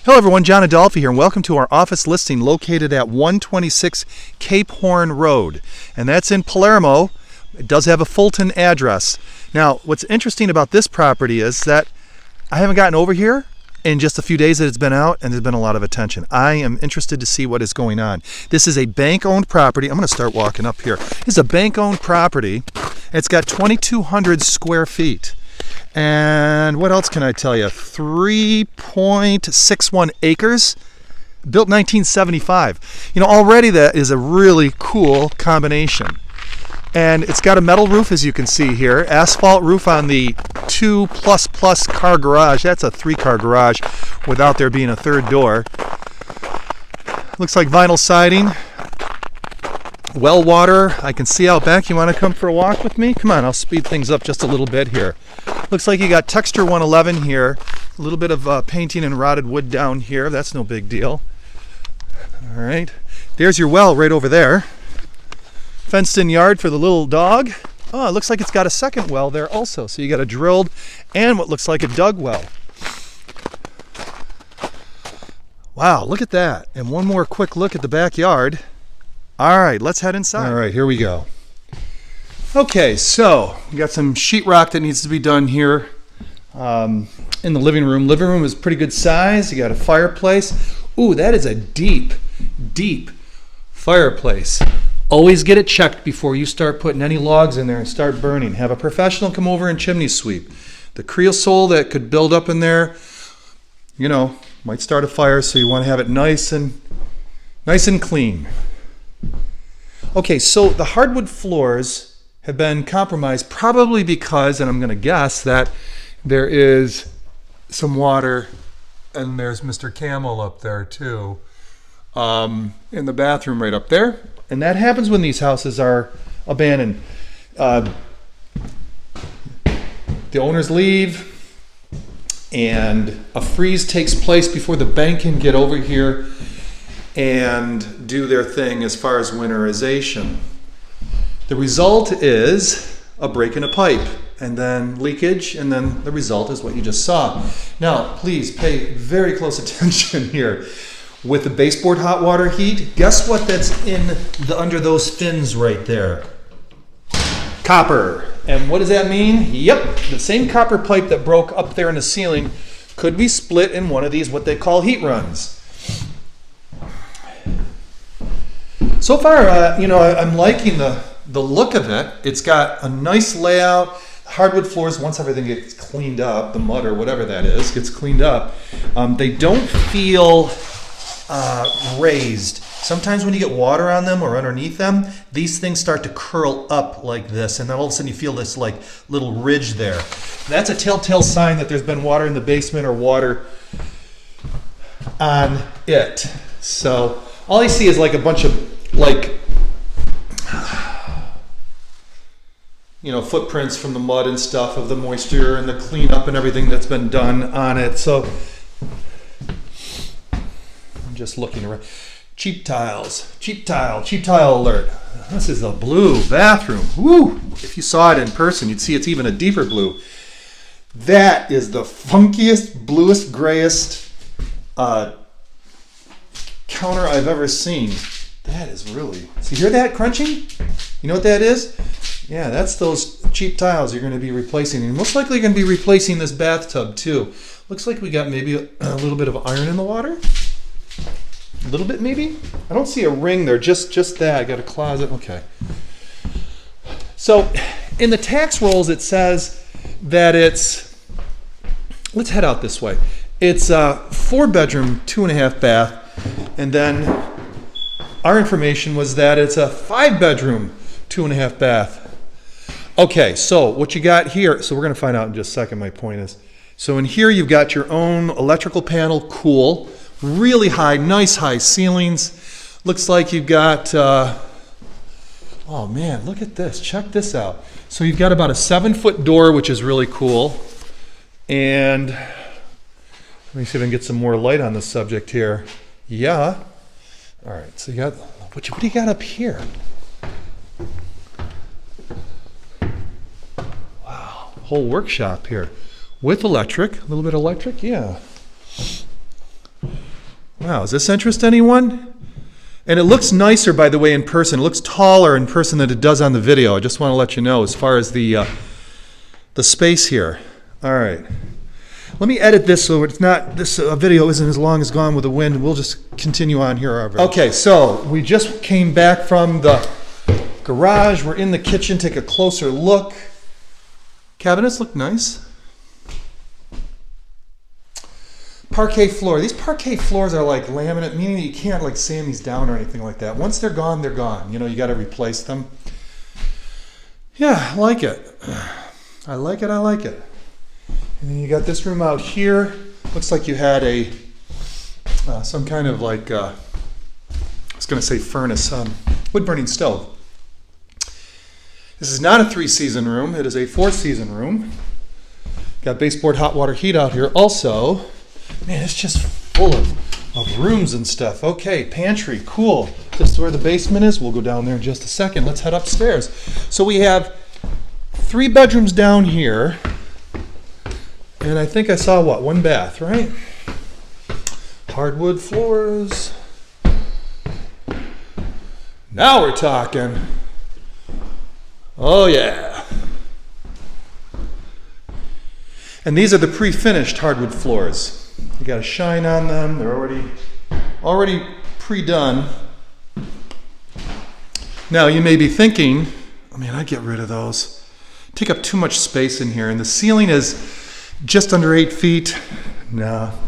Hello everyone, John Adolfi here, and welcome to our office listing located at 126 Cape Horn Road, and that's in Palermo. It does have a Fulton address. Now, what's interesting about this property is that I haven't gotten over here in just a few days that it's been out, and there's been a lot of attention. I am interested to see what is going on. This is a bank-owned property. I'm going to start walking up here. This is a bank-owned property. It's got 2,200 square feet. And what else can I tell you? 3.61 acres, built 1975. You know, already that is a really cool combination. And it's got a metal roof, as you can see here, asphalt roof on the 2++ car garage. That's a 3-car garage without there being a third door. Looks like vinyl siding. Well water. I can see out back. You want to come for a walk with me? Come on, I'll speed things up just a little bit here. Looks like you got texture 111 here. A little bit of painting and rotted wood down here. That's no big deal. All right. There's your well right over there. Fenced in yard for the little dog. Oh, it looks like it's got a second well there also. So you got a drilled and what looks like a dug well. Wow, look at that. And one more quick look at the backyard. All right, let's head inside. All right, here we go. Okay, so we got some sheetrock that needs to be done here in the living room. Living room is pretty good size. You got a fireplace. Ooh, that is a deep, deep fireplace. Always get it checked before you start putting any logs in there and start burning. Have a professional come over and chimney sweep. The creosote that could build up in there, you know, might start a fire, so you want to have it nice and clean. Okay, so the hardwood floors have been compromised probably because, and I'm going to guess, that there is some water, and there's Mr. Camel up there too, in the bathroom right up there. And that happens when these houses are abandoned. The owners leave, and a freeze takes place before the bank can get over here and do their thing as far as winterization. The result is a break in a pipe, and then leakage, and then the result is what you just saw. Now, please pay very close attention here. With the baseboard hot water heat, guess what that's under those fins right there? Copper. And what does that mean? Yep, the same copper pipe that broke up there in the ceiling could be split in one of these, what they call heat runs. So far, I'm liking the look of it. It's got a nice layout. Hardwood floors, once everything gets cleaned up, the mud or whatever that is, gets cleaned up, they don't feel raised. Sometimes when you get water on them or underneath them, these things start to curl up like this, and then all of a sudden you feel this like little ridge there. That's a telltale sign that there's been water in the basement or water on it. So all I see is like a bunch of footprints from the mud and stuff of the moisture and the cleanup and everything that's been done on it. So I'm just looking around. Cheap tile alert. This is a blue bathroom. Woo! If you saw it in person, you'd see it's even a deeper blue. That is the funkiest, bluest, grayest counter I've ever seen. That is really... So you hear that crunching? You know what that is? Yeah, that's those cheap tiles you're going to be replacing. And most likely you're going to be replacing this bathtub too. Looks like we got maybe a little bit of iron in the water. A little bit maybe? I don't see a ring there, just that. I got a closet. Okay. So in the tax rolls it says that it's... Let's head out this way. It's a 4-bedroom, 2.5 bath. And then our information was that it's a 5-bedroom, 2.5 bath. Okay, so what you got here, so we're going to find out in just a second, my point is. So in here you've got your own electrical panel, cool, really high, nice high ceilings. Looks like you've got, oh man, look at this, check this out. So you've got about a 7-foot door, which is really cool. And let me see if I can get some more light on this subject here. Yeah. All right, so you got, what do you got up here? Wow, whole workshop here with electric, a little bit of electric, yeah. Wow, does this interest anyone? And it looks nicer, by the way, in person. It looks taller in person than it does on the video. I just want to let you know as far as the space here. All right. Let me edit this so it's not, this video isn't as long as Gone with the Wind. We'll just continue on here. Okay, so we just came back from the garage. We're in the kitchen. Take a closer look. Cabinets look nice. Parquet floor. These parquet floors are like laminate, meaning that you can't like sand these down or anything like that. Once they're gone, they're gone. You know, you got to replace them. Yeah, I like it. I like it. I like it. And then you got this room out here. Looks like you had a some kind of like I was going to say furnace, wood burning stove. This is not a 3-season room. It is a 4-season room. Got baseboard hot water heat out here. Also, man, it's just full of rooms and stuff. Okay, pantry, cool. This is where the basement is. We'll go down there in just a second. Let's head upstairs. So we have 3 bedrooms down here. And I think I saw, what, 1 bath, right? Hardwood floors. Now we're talking. Oh, yeah. And these are the pre-finished hardwood floors. You got a shine on them. They're already pre-done. Now, you may be thinking, I mean, I'd get rid of those. Take up too much space in here. And the ceiling is just under 8 feet. Nah. All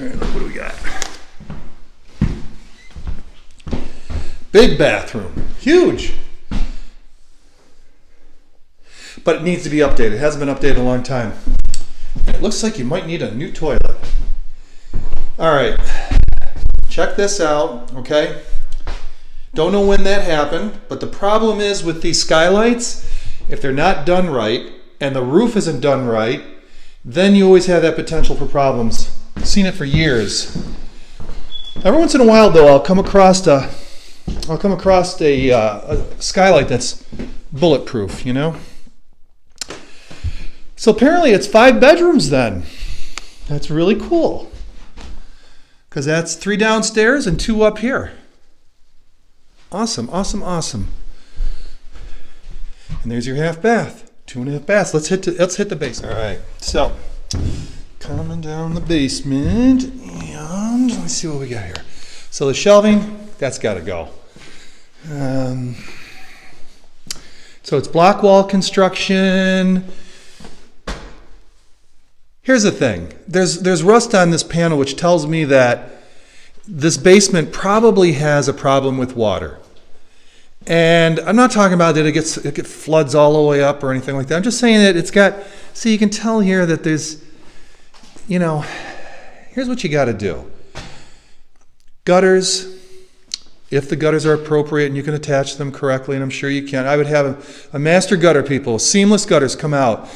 right, look what do we got. Big bathroom. Huge. But it needs to be updated. It hasn't been updated in a long time. It looks like you might need a new toilet. All right. Check this out, okay? Don't know when that happened, but the problem is with these skylights, if they're not done right, and the roof isn't done right, then you always have that potential for problems. I've seen it for years. Every once in a while, though, I'll come across a skylight that's bulletproof, you know? So apparently it's 5 bedrooms then. That's really cool. Because that's 3 downstairs and 2 up here. Awesome, awesome, awesome. And there's your half bath. 2.5 baths. Let's hit the basement. All right. So coming down the basement, and let's see what we got here. So the shelving, that's got to go. So it's block wall construction. Here's the thing. There's rust on this panel, which tells me that this basement probably has a problem with water. And I'm not talking about that it floods all the way up or anything like that. I'm just saying that it's got, see, you can tell here that there's, you know, here's what you got to do. Gutters, if the gutters are appropriate and you can attach them correctly, and I'm sure you can. I would have a master gutter, people, seamless gutters, come out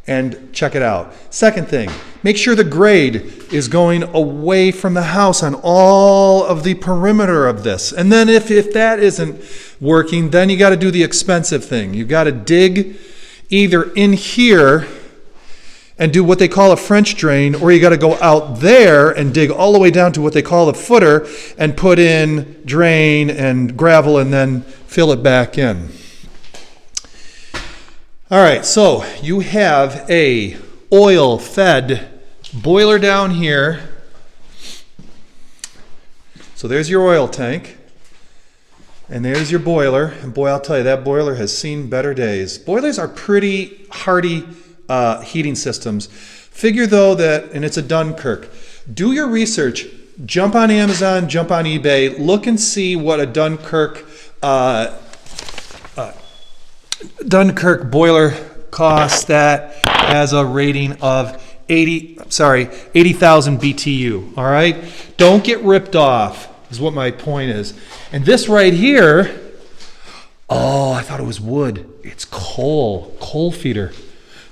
and check it out. Second thing, make sure the grade is going away from the house on all of the perimeter of this. And then if that isn't working, then you got to do the expensive thing. You've got to dig either in here and do what they call a French drain, or you got to go out there and dig all the way down to what they call a footer and put in drain and gravel and then fill it back in. All right, so you have a oil-fed boiler down here. So there's your oil tank, and there's your boiler. And boy, I'll tell you, that boiler has seen better days. Boilers are pretty hardy heating systems. Figure though that, and it's a Dunkirk, do your research. Jump on Amazon, jump on eBay, look and see what a Dunkirk boiler costs that has a rating of 80,000 BTU. All right, don't get ripped off is what my point is. And this right here, oh, I thought it was wood. It's coal feeder.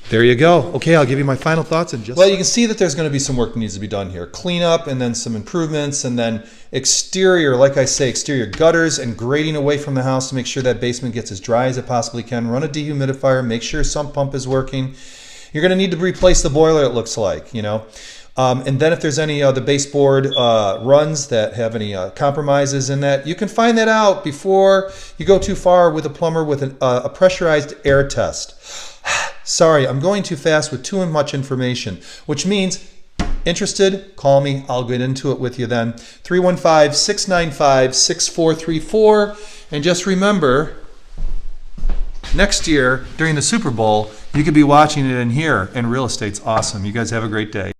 There you go. Okay, I'll give you my final thoughts in just. Well, you can see that there's going to be some work that needs to be done here. Cleanup and then some improvements, and then exterior, like I say, exterior gutters and grading away from the house to make sure that basement gets as dry as it possibly can. Run a dehumidifier, make sure sump pump is working. You're going to need to replace the boiler, it looks like, you know. And then if there's any the baseboard runs that have any compromises in that, you can find that out before you go too far with a plumber with a pressurized air test. Sorry, I'm going too fast with too much information, which means interested, call me. I'll get into it with you then. 315-695-6434. And just remember, next year during the Super Bowl, you could be watching it in here, and real estate's awesome. You guys have a great day.